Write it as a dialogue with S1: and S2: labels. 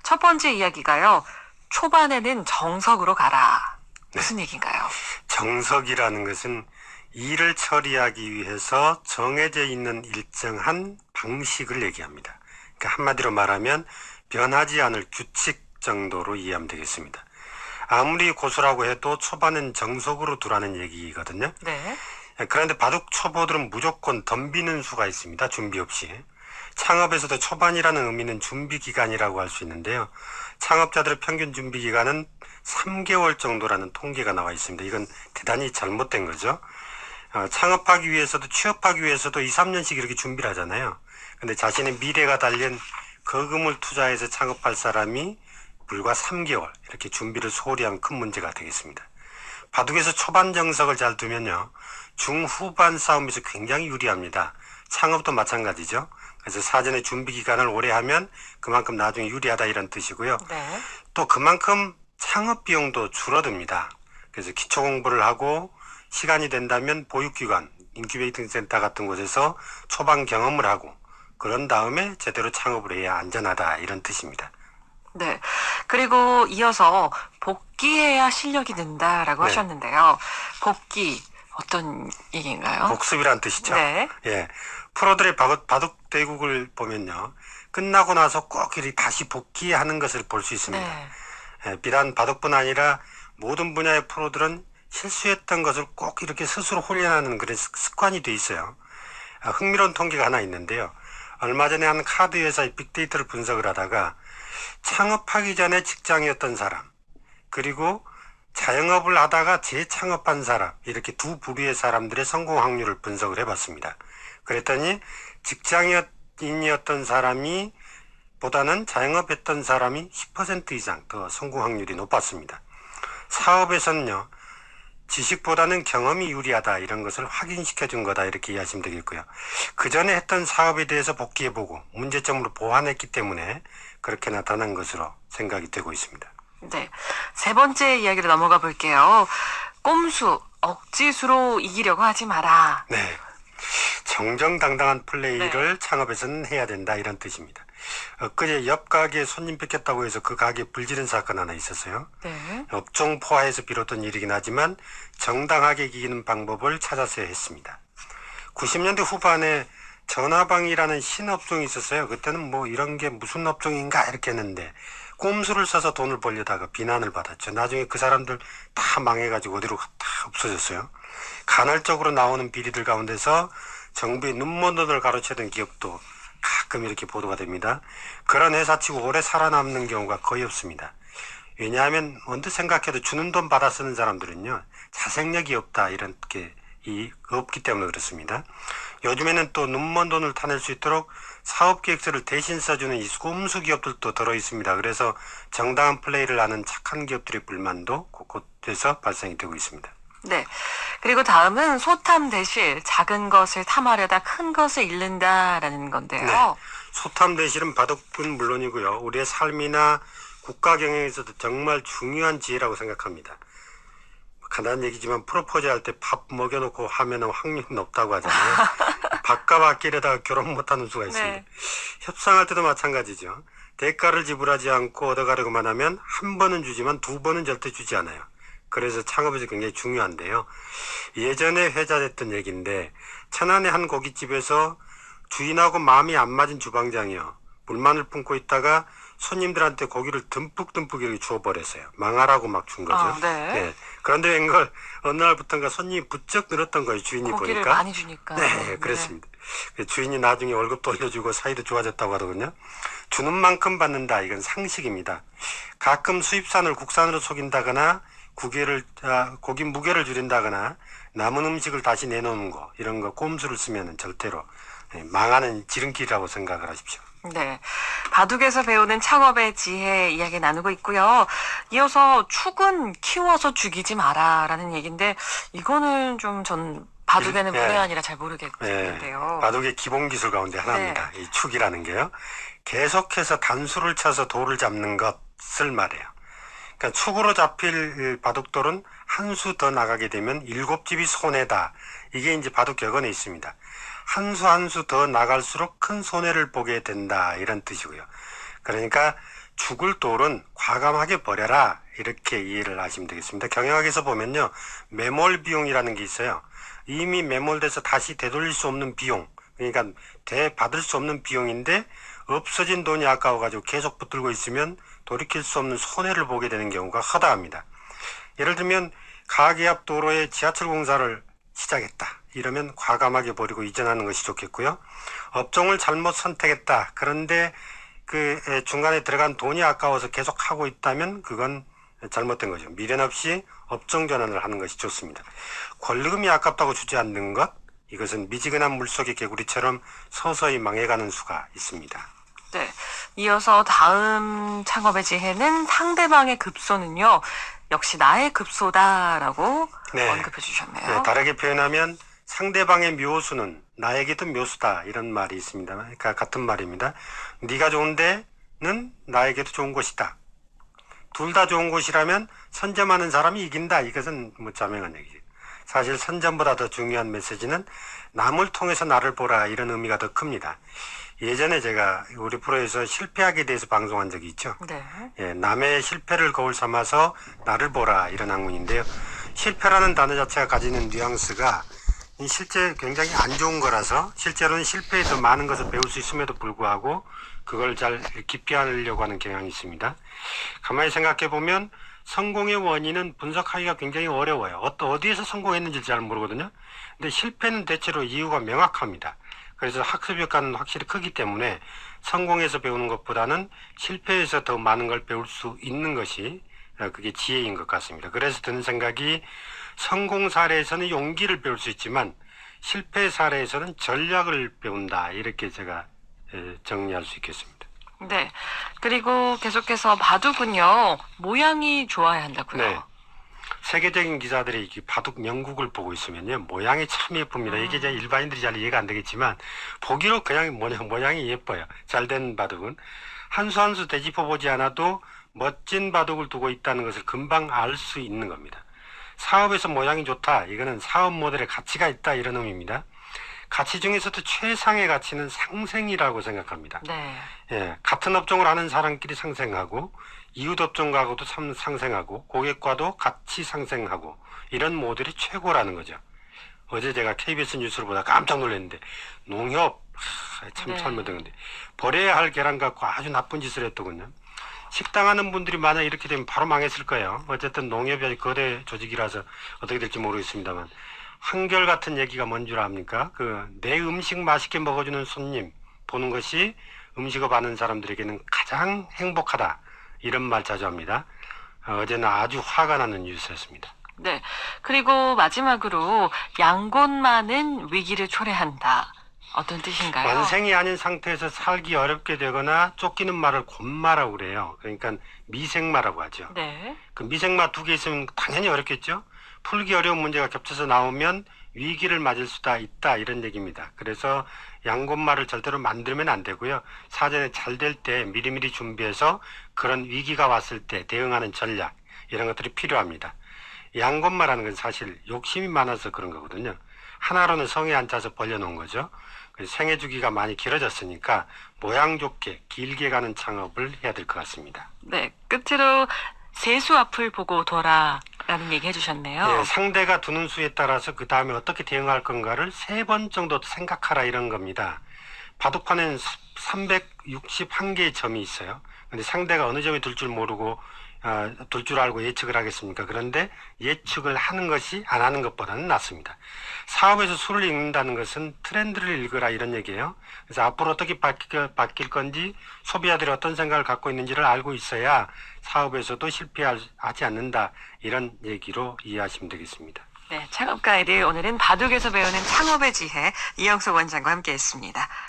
S1: 첫 번째 이야기가요. 초반에는 정석으로 가라. 무슨 얘기인가요?
S2: 정석이라는 것은 일을 처리하기 위해서 정해져 있는 일정한 방식을 얘기합니다. 그러니까 한마디로 말하면 변하지 않을 규칙 정도로 이해하면 되겠습니다. 아무리 고수라고 해도 초반은 정석으로 두라는 얘기거든요.
S1: 네.
S2: 그런데 바둑 초보들은 무조건 덤비는 수가 있습니다. 준비 없이. 창업에서도 초반이라는 의미는 준비 기간이라고 할 수 있는데요. 창업자들의 평균 준비 기간은 3개월 정도라는 통계가 나와 있습니다. 이건 대단히 잘못된 거죠. 창업하기 위해서도 취업하기 위해서도 2, 3년씩 이렇게 준비를 하잖아요. 근데 자신의 미래가 달린 거금을 투자해서 창업할 사람이 불과 3개월 이렇게 준비를 소홀히 한 큰 문제가 되겠습니다. 바둑에서 초반 정석을 잘 두면요. 중후반 싸움에서 굉장히 유리합니다. 창업도 마찬가지죠. 그래서 사전에 준비 기간을 오래 하면 그만큼 나중에 유리하다 이런 뜻이고요.
S1: 네.
S2: 또 그만큼 창업 비용도 줄어듭니다. 그래서 기초 공부를 하고 시간이 된다면 보육기관, 인큐베이팅 센터 같은 곳에서 초반 경험을 하고 그런 다음에 제대로 창업을 해야 안전하다 이런 뜻입니다.
S1: 네. 그리고 이어서 복기해야 실력이 는다라고
S2: 네.
S1: 하셨는데요. 복기 어떤 얘기인가요?
S2: 복습이란 뜻이죠.
S1: 네.
S2: 예. 프로들의 바둑 대국을 보면요. 끝나고 나서 꼭 이렇게 다시 복귀하는 것을 볼 수 있습니다.
S1: 네.
S2: 예, 비단 바둑뿐 아니라 모든 분야의 프로들은 실수했던 것을 꼭 이렇게 스스로 훈련하는 그런 습관이 돼 있어요. 흥미로운 통계가 하나 있는데요. 얼마 전에 한 카드 회사의 빅데이터를 분석을 하다가 창업하기 전에 직장이었던 사람, 그리고 자영업을 하다가 재창업한 사람, 이렇게 두 부류의 사람들의 성공 확률을 분석을 해봤습니다. 그랬더니 직장인이었던 사람이 보다는 자영업했던 사람이 10% 이상 더 성공 확률이 높았습니다. 사업에서는요, 지식보다는 경험이 유리하다 이런 것을 확인시켜 준 거다 이렇게 이해하시면 되겠고요. 그 전에 했던 사업에 대해서 복귀해보고 문제점으로 보완했기 때문에 그렇게 나타난 것으로 생각이 되고 있습니다.
S1: 네. 세 번째 이야기로 넘어가 볼게요. 꼼수, 억지수로 이기려고 하지 마라.
S2: 네. 정정당당한 플레이를 창업에서는 해야 된다 이런 뜻입니다. 엊그제 옆 가게에 손님 뺏겼다고 해서 그 가게에 불지른 사건 하나 있었어요.
S1: 네.
S2: 업종 포화에서 비롯된 일이긴 하지만 정당하게 이기는 방법을 찾았어야 했습니다. 90년대 후반에 전화방이라는 신업종이 있었어요. 그때는 뭐 이런 게 무슨 업종인가 이렇게 했는데 꼼수를 써서 돈을 벌려다가 비난을 받았죠. 나중에 그 사람들 다 망해가지고 어디로 다 없어졌어요. 간헐적으로 나오는 비리들 가운데서 정부의 눈먼 돈을 가로채던 기업도 가끔 이렇게 보도가 됩니다. 그런 회사치고 오래 살아남는 경우가 거의 없습니다. 왜냐하면 언뜻 생각해도 주는 돈 받아 쓰는 사람들은요 자생력이 없다 이런 게 없기 때문에 그렇습니다. 요즘에는 또 눈먼 돈을 타낼 수 있도록 사업계획서를 대신 써주는 이 꼼수 기업들도 들어 있습니다. 그래서 정당한 플레이를 하는 착한 기업들의 불만도 곳곳에서 발생이 되고 있습니다.
S1: 네. 그리고 다음은 소탐 대실, 작은 것을 탐하려다 큰 것을 잃는다라는 건데요.
S2: 네. 소탐 대실은 바둑은 물론이고요. 우리의 삶이나 국가 경영에서도 정말 중요한 지혜라고 생각합니다. 간단한 얘기지만 프로포즈 할 때 밥 먹여놓고 하면 확률이 높다고 하잖아요. 밥값 아끼려다가 결혼 못하는 수가 있습니다.
S1: 네.
S2: 협상할 때도 마찬가지죠. 대가를 지불하지 않고 얻어가려고만 하면 한 번은 주지만 두 번은 절대 주지 않아요. 그래서 창업에서 굉장히 중요한데요. 예전에 회자됐던 얘기인데 천안의 한 고깃집에서 주인하고 마음이 안 맞은 주방장이요. 불만을 품고 있다가 손님들한테 고기를 듬뿍듬뿍 이렇게 주워버렸어요. 망하라고 막 준 거죠.
S1: 네.
S2: 네. 그런데 웬걸 어느 날부터인가 손님이 부쩍 늘었던 거예요. 주인이
S1: 고기를
S2: 보니까.
S1: 많이 주니까.
S2: 네, 그렇습니다. 주인이 나중에 월급도 올려주고 사이도 좋아졌다고 하더군요. 주는 만큼 받는다. 이건 상식입니다. 가끔 수입산을 국산으로 속인다거나 고기 무게를 줄인다거나 남은 음식을 다시 내놓는 거 이런 거 꼼수를 쓰면 절대로 망하는 지름길이라고 생각을 하십시오.
S1: 네. 바둑에서 배우는 창업의 지혜 이야기 나누고 있고요. 이어서 축은 키워서 죽이지 마라라는 얘기인데 이거는 좀 전 바둑에는
S2: 네.
S1: 문외한이라 잘 모르겠는데요.
S2: 바둑의 기본 기술 가운데 하나입니다. 이 축이라는 게요. 계속해서 단수를 쳐서 돌을 잡는 것을 말해요. 그러니까 축으로 잡힐 바둑돌은 한 수 더 나가게 되면 7집이 손해다. 이게 이제 바둑 격언에 있습니다. 한 수 한 수 더 나갈수록 큰 손해를 보게 된다. 이런 뜻이고요. 그러니까 죽을 돌은 과감하게 버려라 이렇게 이해를 하시면 되겠습니다. 경영학에서 보면요, 매몰 비용이라는 게 있어요. 이미 매몰돼서 다시 되돌릴 수 없는 비용, 그러니까 되받을 수 없는 비용인데 없어진 돈이 아까워가지고 계속 붙들고 있으면 돌이킬 수 없는 손해를 보게 되는 경우가 허다합니다. 예를 들면 가게 앞 도로에 지하철 공사를 시작했다 이러면 과감하게 버리고 이전하는 것이 좋겠고요. 업종을 잘못 선택했다, 그런데 그 중간에 들어간 돈이 아까워서 계속 하고 있다면 그건 잘못된 거죠. 미련 없이 업종 전환을 하는 것이 좋습니다. 권리금이 아깝다고 주지 않는 것, 이것은 미지근한 물속의 개구리처럼 서서히 망해가는 수가 있습니다.
S1: 네. 이어서 다음 창업의 지혜는 상대방의 급소는요, 역시 나의 급소다라고
S2: 네.
S1: 언급해 주셨네요.
S2: 네, 다르게 표현하면 상대방의 묘수는 나에게도 묘수다 이런 말이 있습니다. 그러니까 같은 말입니다. 네가 좋은데는 나에게도 좋은 것이다. 둘 다 좋은 것이라면 선점하는 사람이 이긴다. 이것은 뭐 자명한 얘기죠. 사실 선점보다 더 중요한 메시지는 남을 통해서 나를 보라 이런 의미가 더 큽니다. 예전에 제가 우리 프로에서 실패하기에 대해서 방송한 적이 있죠.
S1: 네.
S2: 예, 남의 실패를 거울 삼아서 나를 보라 이런 학문인데요. 실패라는 단어 자체가 가지는 뉘앙스가 실제 굉장히 안 좋은 거라서 실제로는 실패에 더 많은 것을 배울 수 있음에도 불구하고 그걸 잘 기피하려고 하는 경향이 있습니다. 가만히 생각해 보면 성공의 원인은 분석하기가 굉장히 어려워요. 어디에서 성공했는지 잘 모르거든요. 근데 실패는 대체로 이유가 명확합니다. 그래서 학습 효과는 확실히 크기 때문에 성공에서 배우는 것보다는 실패에서 더 많은 걸 배울 수 있는 것이 그게 지혜인 것 같습니다. 그래서 드는 생각이 성공 사례에서는 용기를 배울 수 있지만 실패 사례에서는 전략을 배운다. 이렇게 제가 정리할 수 있겠습니다.
S1: 네. 그리고 계속해서 바둑은요, 모양이 좋아야 한다고요.
S2: 네. 세계적인 기자들이 이 바둑 연국을 보고 있으면요, 모양이 참 예쁩니다. 이게 이제 일반인들이 잘 이해가 안 되겠지만 보기로 그냥 모양이 예뻐요. 잘된 바둑은 한 수 한 수 되짚어 보지 않아도 멋진 바둑을 두고 있다는 것을 금방 알 수 있는 겁니다. 사업에서 모양이 좋다, 이거는 사업 모델에 가치가 있다 이런 의미입니다. 가치 중에서도 최상의 가치는 상생이라고 생각합니다.
S1: 네.
S2: 예, 같은 업종을 하는 사람끼리 상생하고 이웃 업종가하고도 상생하고 고객과도 같이 상생하고 이런 모델이 최고라는 거죠. 어제 제가 KBS 뉴스를 보다 깜짝 놀랐는데 농협 참
S1: 네.
S2: 잘못된 버려야 할 계란 갖고 아주 나쁜 짓을 했더군요. 식당하는 분들이 만약 이렇게 되면 바로 망했을 거예요. 어쨌든 농협이 거대 조직이라서 어떻게 될지 모르겠습니다만 한결같은 얘기가 뭔 줄 압니까? 내 음식 맛있게 먹어주는 손님 보는 것이 음식업 하는 사람들에게는 가장 행복하다. 이런 말 자주 합니다. 어제는 아주 화가 나는 뉴스였습니다.
S1: 네. 그리고 마지막으로 양곤만은 위기를 초래한다. 어떤 뜻인가요?
S2: 완생이 아닌 상태에서 살기 어렵게 되거나 쫓기는 말을 곤마라고 그래요. 그러니까 미생마라고 하죠.
S1: 네.
S2: 그 미생마 두 개 있으면 당연히 어렵겠죠. 풀기 어려운 문제가 겹쳐서 나오면 위기를 맞을 수도 있다 이런 얘기입니다. 그래서 양곤말을 절대로 만들면 안 되고요. 사전에 잘 될 때 미리미리 준비해서 그런 위기가 왔을 때 대응하는 전략 이런 것들이 필요합니다. 양곤말하는 건 사실 욕심이 많아서 그런 거거든요. 하나로는 성에 안 차서 벌려놓은 거죠. 생애 주기가 많이 길어졌으니까 모양 좋게 길게 가는 창업을 해야 될 것 같습니다.
S1: 네. 끝으로 세수 앞을 보고 둬라라는 얘기 해주셨네요.
S2: 네, 상대가 두는 수에 따라서 그 다음에 어떻게 대응할 건가를 3번 정도 생각하라 이런 겁니다. 바둑판에는 361개의 점이 있어요. 근데 상대가 어느 점에 둘 줄 모르고 둘 줄 알고 예측을 하겠습니까? 그런데 예측을 하는 것이 안 하는 것보다는 낫습니다. 사업에서 수를 읽는다는 것은 트렌드를 읽으라 이런 얘기예요. 그래서 앞으로 어떻게 바뀔 건지 소비자들이 어떤 생각을 갖고 있는지를 알고 있어야 사업에서도 실패하지 않는다 이런 얘기로 이해하시면 되겠습니다.
S1: 네, 창업 가이드 오늘은 바둑에서 배우는 창업의 지혜 이영석 원장과 함께했습니다.